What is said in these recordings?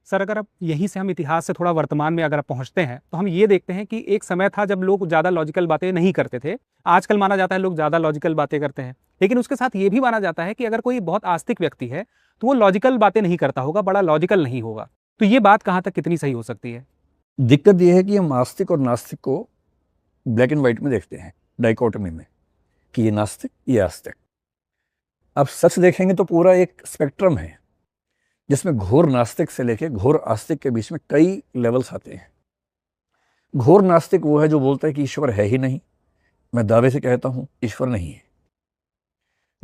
Sir अगर अब यहीं से हम इतिहास से थोड़ा वर्तमान में अगर आप पहुंचते हैं तो हम ये देखते हैं कि एक समय था जब लोग ज़्यादा लॉजिकल बातें नहीं करते थे। आजकल माना जाता है लोग ज़्यादा लॉजिकल बातें करते हैं, लेकिन उसके साथ ये भी माना जाता है कि अगर कोई बहुत आस्तिक व्यक्ति है तो वो लॉजिकल बातें नहीं करता होगा, बड़ा लॉजिकल नहीं होगा। तो ये बात कहाँ तक कितनी सही हो सकती है? दिक्कत यह है कि हम आस्तिक और नास्तिक को ब्लैक एंड व्हाइट में देखते हैं, डाइकोटमी में, कि ये नास्तिक ये आस्तिक। अब सच देखेंगे तो पूरा एक स्पेक्ट्रम है जिसमें घोर नास्तिक से लेके घोर आस्तिक के बीच में कई लेवल्स आते हैं। घोर नास्तिक वो है जो बोलता है कि ईश्वर है ही नहीं, मैं दावे से कहता हूं ईश्वर नहीं है।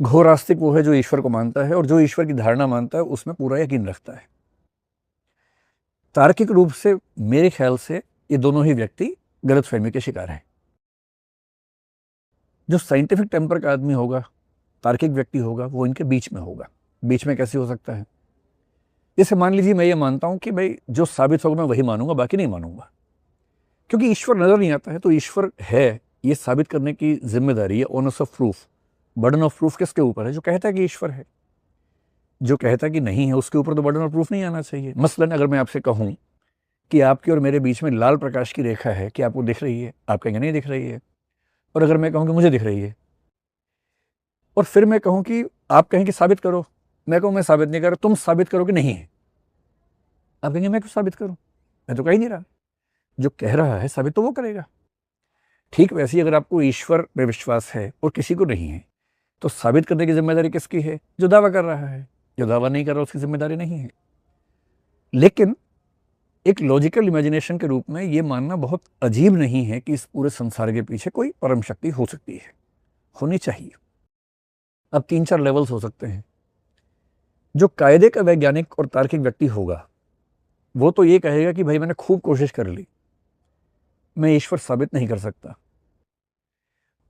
घोर आस्तिक वो है जो ईश्वर को मानता है और जो ईश्वर की धारणा मानता है उसमें पूरा यकीन रखता है। तार्किक रूप से मेरे ख्याल से ये दोनों ही व्यक्ति गलतफहमी के शिकार हैं। जो साइंटिफिक टेम्पर का आदमी होगा, तार्किक व्यक्ति होगा, वो इनके बीच में होगा। बीच में कैसे हो सकता है? जैसे मान लीजिए मैं ये मानता हूं कि भाई जो साबित होगा मैं वही मानूंगा, बाकी नहीं मानूंगा, क्योंकि ईश्वर नजर नहीं आता है। तो ईश्वर है ये साबित करने की जिम्मेदारी है, honours of proof, burden of proof किसके ऊपर है? जो कहता है कि ईश्वर है। जो कहता है कि नहीं है उसके ऊपर तो बर्डन ऑफ प्रूफ नहीं आना चाहिए। मसलन अगर मैं आपसे कहूं कि आपके और मेरे बीच में लाल प्रकाश की रेखा है, कि आपको दिख रही है? आप कहेंगे नहीं दिख रही है। और अगर मैं कहूं कि मुझे दिख रही है, और फिर मैं कहूं कि आप कहें कि साबित करो, मैं कहूं मैं साबित नहीं कर रहा, तुम साबित करो कि नहीं है। आप कहेंगे मैं क्यों साबित करूं, मैं तो कह ही नहीं रहा। जो कह रहा है साबित तो वो करेगा। ठीक वैसे ही अगर आपको ईश्वर में विश्वास है और किसी को नहीं है, तो साबित करने की जिम्मेदारी किसकी है? जो दावा कर रहा है। जो दावा नहीं कर रहा उसकी जिम्मेदारी नहीं है। लेकिन एक लॉजिकल इमेजिनेशन के रूप में ये मानना बहुत अजीब नहीं है कि इस पूरे संसार के पीछे कोई परम शक्ति हो सकती है, होनी चाहिए। अब 3-4 लेवल्स हो सकते हैं। जो कायदे का वैज्ञानिक और तार्किक व्यक्ति होगा वो तो ये कहेगा कि भाई मैंने खूब कोशिश कर ली, मैं ईश्वर साबित नहीं कर सकता।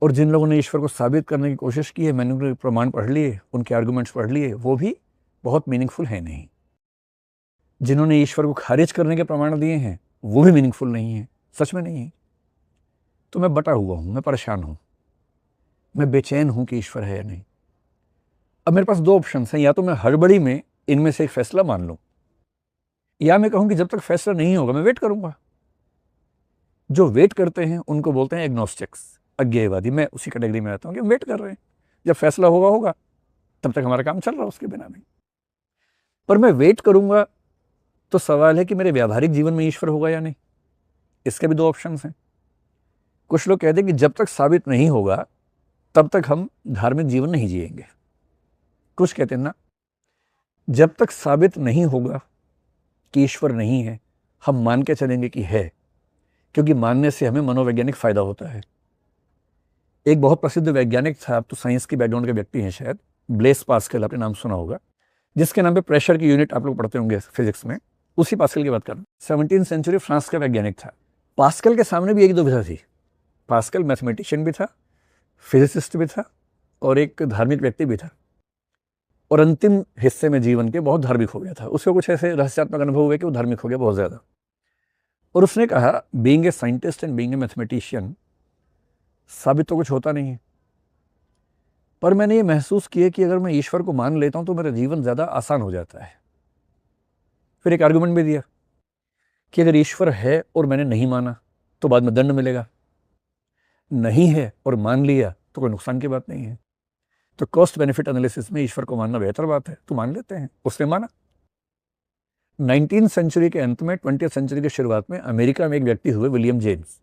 और जिन लोगों ने ईश्वर को साबित करने की कोशिश की है, मैंने उनके प्रमाण पढ़ लिए, उनके आर्गुमेंट्स पढ़ लिए, वो भी बहुत मीनिंगफुल है नहीं। जिन्होंने ईश्वर को खारिज करने के प्रमाण दिए हैं वो भी मीनिंगफुल नहीं है, सच में नहीं है। तो मैं बटा हुआ हूं, मैं परेशान हूं, मैं बेचैन हूं कि ईश्वर है या नहीं। अब मेरे पास 2 ऑप्शन हैं, या तो मैं हड़बड़ी में इनमें से एक फैसला मान लूं, या मैं कहूं कि जब तक फैसला नहीं होगा मैं वेट करूंगा। जो वेट करते हैं उनको बोलते हैं एग्नोस्टिक्स, अज्ञेयवादी। मैं उसी कैटेगरी में आता हूं कि हम वेट कर रहे हैं, जब फैसला होगा होगा, तब तक हमारा काम चल रहा है, उसके बिना नहीं। पर मैं वेट करूंगा तो सवाल है कि मेरे व्यावहारिक जीवन में ईश्वर होगा या नहीं। इसके भी 2 ऑप्शन हैं। कुछ लोग कहते हैं कि जब तक साबित नहीं होगा तब तक हम धार्मिक जीवन नहीं जिएंगे। कुछ कहते हैं ना, जब तक साबित नहीं होगा कि ईश्वर नहीं है हम मान के चलेंगे कि है, क्योंकि मानने से हमें मनोवैज्ञानिक फायदा होता है। एक बहुत प्रसिद्ध वैज्ञानिक था, आप तो साइंस की बैकग्राउंड के व्यक्ति हैं शायद, ब्लेस पास्कल, आपने नाम सुना होगा, जिसके नाम पे प्रेशर की यूनिट आप लोग पढ़ते होंगे फिजिक्स में। उसी पास्कल की बात कर रहा हूं। 17वीं सेंचुरी फ्रांस का वैज्ञानिक था। पास्कल के सामने भी एक दुविधा थी। पास्कल मैथमेटिशियन भी था, फिजिसिस्ट भी था, और एक धार्मिक व्यक्ति भी था, और अंतिम हिस्से में जीवन के बहुत धार्मिक हो गया था। उसको कुछ ऐसे रहस्यात्मक अनुभव हुए कि वो धार्मिक हो गया बहुत ज्यादा। और उसने कहा, being a scientist and being a mathematician, साबित तो कुछ होता नहीं है, पर मैंने ये महसूस किया कि अगर मैं ईश्वर को मान लेता हूं तो मेरा जीवन ज्यादा आसान हो जाता है। फिर एक आर्गुमेंट भी दिया कि अगर ईश्वर है और मैंने नहीं माना तो बाद में दंड मिलेगा, नहीं है और मान लिया तो कोई नुकसान की बात नहीं है। तो कॉस्ट बेनिफिट एनालिसिस में ईश्वर को मानना बेहतर बात है, तो मान लेते हैं। उसने माना। 19वीं सेंचुरी के अंत में, 20वीं सेंचुरी की शुरुआत में अमेरिका में एक व्यक्ति हुए, विलियम जेम्स,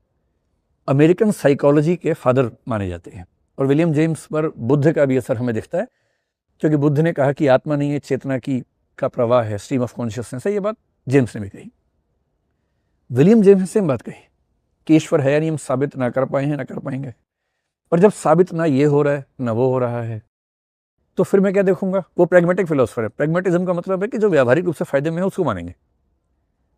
अमेरिकन साइकोलॉजी के फादर माने जाते हैं। और विलियम जेम्स पर बुद्ध का भी असर हमें दिखता है, क्योंकि बुद्ध ने कहा कि आत्मा नहीं है, चेतना की का प्रवाह है, स्ट्रीम ऑफ कॉन्शियसनेस है। ये बात जेम्स ने भी कही। विलियम जेम्स ने सेम बात कही कि ईश्वर है या नहीं हम साबित ना कर पाए हैं, ना कर पाएंगे। पर जब साबित ना ये हो रहा है ना वो हो रहा है, तो फिर मैं क्या देखूंगा? वो प्रैग्मेटिक फिलोसफर है। प्रैग्मेटिज्म का मतलब है कि जो व्यावहारिक रूप से फायदे में है उसको मानेंगे।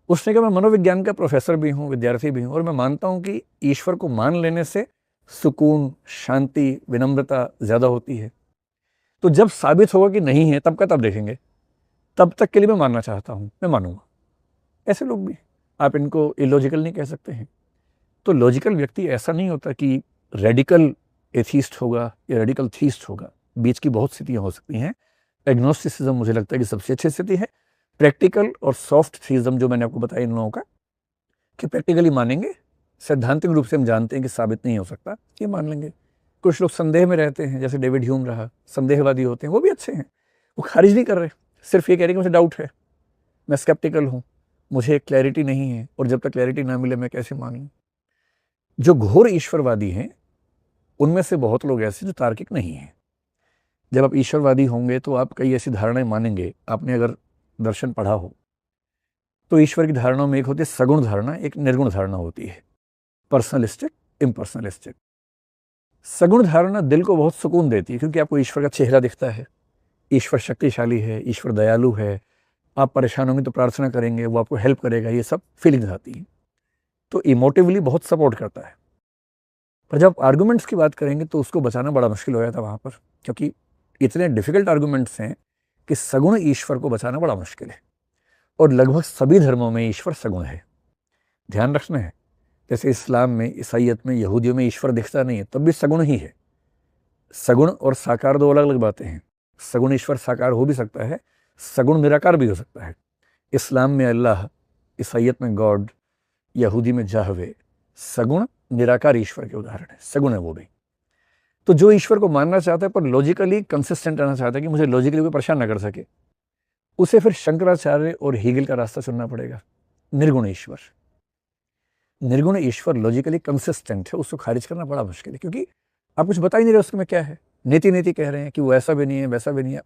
उसने कहा, मैं मनोविज्ञान का प्रोफेसर भी हूं, विद्यार्थी भी हूं, और मैं मानता हूं कि ईश्वर को मान लेने से सुकून, शांति, विनम्रता ज्यादा होती है। तो जब साबित होगा कि नहीं है तब का तब देखेंगे, तब तक के लिए मैं मानना चाहता हूं, मैं मानूंगा। ऐसे लोग भी, आप इनको इलॉजिकल नहीं कह सकते हैं। तो लॉजिकल व्यक्ति ऐसा नहीं होता कि रेडिकल एथीस्ट होगा या रेडिकल थीस्ट होगा। बीच की बहुत स्थितियां हो सकती हैं। एग्नोस्टिसिज्म मुझे लगता है कि सबसे अच्छी स्थिति है। प्रैक्टिकल और सॉफ्ट थीइज्म जो मैंने आपको बताया इन लोगों का, कि प्रैक्टिकली मानेंगे, सैद्धांतिक रूप से हम जानते हैं कि साबित नहीं हो सकता, ये मान लेंगे। कुछ लोग संदेह में रहते हैं, जैसे डेविड ह्यूम रहा, संदेहवादी होते हैं, वो भी अच्छे हैं, वो खारिज नहीं कर रहे, सिर्फ ये कह रहे हैं कि मुझे डाउट है, मैं स्केप्टिकल हूँ, मुझे क्लैरिटी नहीं है, और जब तक क्लैरिटी ना मिले मैं कैसे मान लूँ। जो घोर ईश्वरवादी हैं उनमें से बहुत लोग ऐसे जो तार्किक नहीं हैं। जब आप ईश्वरवादी होंगे तो आप कई ऐसी धारणाएं मानेंगे। आपने अगर दर्शन पढ़ा हो तो ईश्वर की धारणाओं में एक होती है सगुण धारणा, एक निर्गुण धारणा होती है, पर्सनलिस्टिक, इम्पर्सनलिस्टिक। सगुण धारणा दिल को बहुत सुकून देती है, क्योंकि आपको ईश्वर का चेहरा दिखता है, ईश्वर शक्तिशाली है, ईश्वर दयालु है, आप परेशान होंगे तो प्रार्थना करेंगे, वो आपको हेल्प करेगा, ये सब फीलिंग्स आती हैं, तो इमोटिवली बहुत सपोर्ट करता है। पर जब आर्गूमेंट्स की बात करेंगे तो उसको बचाना बड़ा मुश्किल हो जाता है वहाँ पर, क्योंकि इतने डिफिकल्ट आर्गूमेंट्स हैं कि सगुण ईश्वर को बचाना बड़ा मुश्किल है। और लगभग सभी धर्मों में ईश्वर सगुण है, ध्यान रखना है। जैसे इस्लाम में, ईसाइयत में, यहूदियों में ईश्वर दिखता नहीं है, तब भी सगुण ही है। सगुण और साकार दो अलग अलग बातें हैं। सगुण ईश्वर साकार हो भी सकता है, सगुण निराकार भी हो सकता है। इस्लाम में अल्लाह, ईसाइयत में गॉड, यहूदी में जाहवे, सगुण निराकार ईश्वर के उदाहरण है, सगुण है वो भी। तो जो ईश्वर को मानना चाहता है पर लॉजिकली कंसिस्टेंट रहना चाहता है कि मुझे लॉजिकली कोई परेशान ना कर सके, उसे फिर शंकराचार्य और हीगल का रास्ता चुनना पड़ेगा, निर्गुण ईश्वर। निर्गुण ईश्वर लॉजिकली कंसिस्टेंट है, उसको खारिज करना बड़ा मुश्किल है, क्योंकि आप कुछ बता ही नहीं रहे उसमें क्या है। नेति नेति कह रहे हैं कि वो ऐसा भी नहीं है, वैसा भी नहीं है,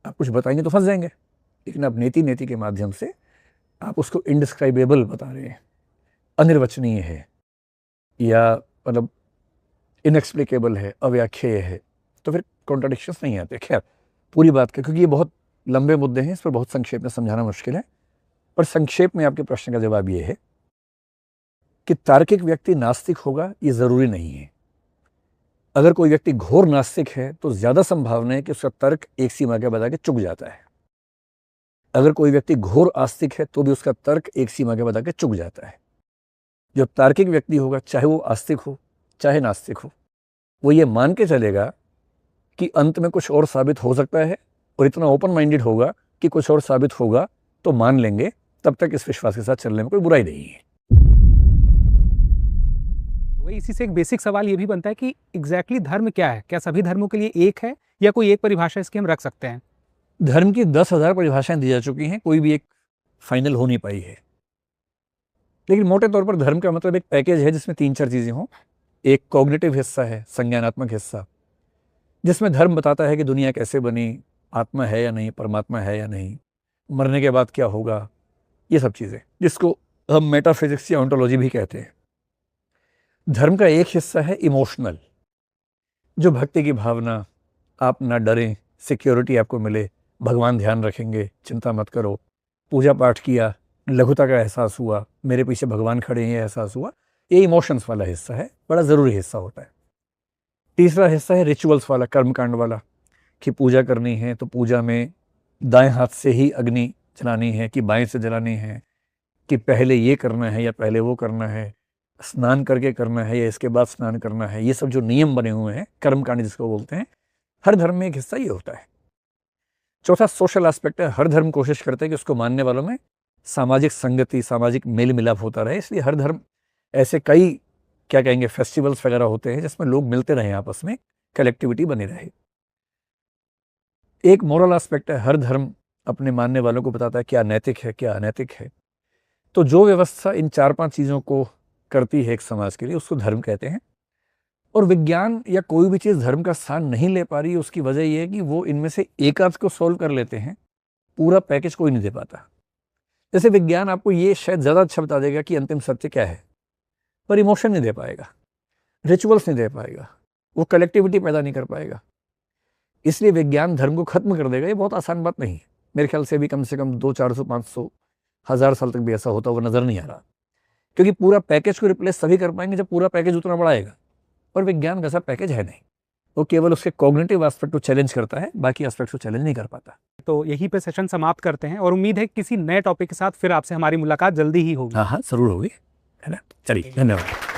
आप कुछ बताएंगे तो फंस जाएंगे। लेकिन आप नेति नेति के माध्यम से आप उसको इनडिस्क्राइबेबल बता रहे हैं, अनिर्वचनीय है, या मतलब इनएक्सप्लिकेबल है, अव्याख्येय है, तो फिर कॉन्ट्राडिक्शंस नहीं आते। खैर पूरी बात का, क्योंकि ये बहुत लंबे मुद्दे हैं, इस पर बहुत संक्षेप में समझाना मुश्किल है, पर संक्षेप में आपके प्रश्न का जवाब ये है कि तार्किक व्यक्ति नास्तिक होगा ये जरूरी नहीं है। अगर कोई व्यक्ति घोर नास्तिक है तो ज्यादा संभावना है कि उसका तर्क एक सीमा के बता के चुक जाता है। अगर कोई व्यक्ति घोर आस्तिक है तो भी उसका तर्क एक सीमा के बता के चुक जाता है। जो तार्किक व्यक्ति होगा, चाहे वो आस्तिक हो चाहे नास्तिक हो, वो ये मान के चलेगा कि अंत में कुछ और साबित हो सकता है, और इतना ओपन माइंडेड होगा कि कुछ और साबित होगा तो मान लेंगे, तब तक इस विश्वास के साथ चलने में कोई बुराई नहीं है। वही इसी से एक बेसिक सवाल ये भी बनता है कि एग्जैक्टली धर्म क्या है? क्या सभी धर्मों के लिए एक है, या कोई एक परिभाषा इसकी हम रख सकते हैं? धर्म की 10,000 परिभाषाएं दी जा चुकी हैं, कोई भी एक फाइनल हो नहीं पाई है। लेकिन मोटे तौर पर धर्म का मतलब एक पैकेज है जिसमें 3-4 चीजें हों। एक कॉग्निटिव हिस्सा है, संज्ञानात्मक हिस्सा, जिसमें धर्म बताता है कि दुनिया कैसे बनी, आत्मा है या नहीं, परमात्मा है या नहीं, मरने के बाद क्या होगा, ये सब चीज़ें, जिसको हम मेटाफिजिक्स या ऑन्टोलॉजी भी कहते हैं। धर्म का एक हिस्सा है इमोशनल, जो भक्ति की भावना, आप ना डरें, सिक्योरिटी आपको मिले, भगवान ध्यान रखेंगे, चिंता मत करो, पूजा पाठ किया, लघुता का एहसास हुआ, मेरे पीछे भगवान खड़े हैं, ये एहसास हुआ, ये इमोशंस वाला हिस्सा है, बड़ा ज़रूरी हिस्सा होता है। तीसरा हिस्सा है रिचुअल्स वाला, कर्मकांड वाला, कि पूजा करनी है तो पूजा में दाएं हाथ से ही अग्नि जलानी है कि बाएं से जलानी है, कि पहले ये करना है या पहले वो करना है, स्नान करके करना है या इसके बाद स्नान करना है, ये सब जो नियम बने हुए हैं, कर्मकांड जिसको बोलते हैं, हर धर्म में एक हिस्सा ये होता है। चौथा सोशल एस्पेक्ट है, हर धर्म कोशिश करते हैं कि उसको मानने वालों में सामाजिक संगति, सामाजिक मेल मिलाप होता रहे, इसलिए हर धर्म ऐसे कई, क्या कहेंगे, फेस्टिवल्स वगैरह होते हैं जिसमें लोग मिलते रहें, आपस में कलेक्टिविटी बनी रहे। एक मोरल एस्पेक्ट है, हर धर्म अपने मानने वालों को बताता है क्या नैतिक है क्या अनैतिक है। तो जो व्यवस्था इन 4-5 चीज़ों को करती है एक समाज के लिए, उसको धर्म कहते हैं। और विज्ञान या कोई भी चीज़ धर्म का स्थान नहीं ले पा रही, उसकी वजह यह है कि वो इनमें से एक आध को सोल्व कर लेते हैं, पूरा पैकेज कोई नहीं दे पाता। जैसे विज्ञान आपको ये शायद ज़्यादा अच्छा बता देगा कि अंतिम सत्य क्या है, पर इमोशन नहीं दे पाएगा, रिचुअल्स नहीं दे पाएगा, वो कलेक्टिविटी पैदा नहीं कर पाएगा। इसलिए विज्ञान धर्म को खत्म कर देगा, ये बहुत आसान बात नहीं है। मेरे ख्याल से भी कम 200, 400, 500, 1000 साल तक भी ऐसा होता हुआ नजर नहीं आ रहा, क्योंकि पूरा पैकेज को रिप्लेस तभी कर पाएंगे जब पूरा पैकेज उतना बड़ा आएगा। और विज्ञान वैसा पैकेज है नहीं, वो केवल उसके कॉग्निटिव एस्पेक्ट को चैलेंज करता है, बाकी एस्पेक्ट को चैलेंज नहीं कर पाता। तो यहीं पे सेशन समाप्त करते हैं, और उम्मीद है कि किसी नए टॉपिक के साथ फिर आपसे हमारी मुलाकात जल्दी ही होगी। हाँ हाँ, जरूर होगी, है ना। चलिए, धन्यवाद।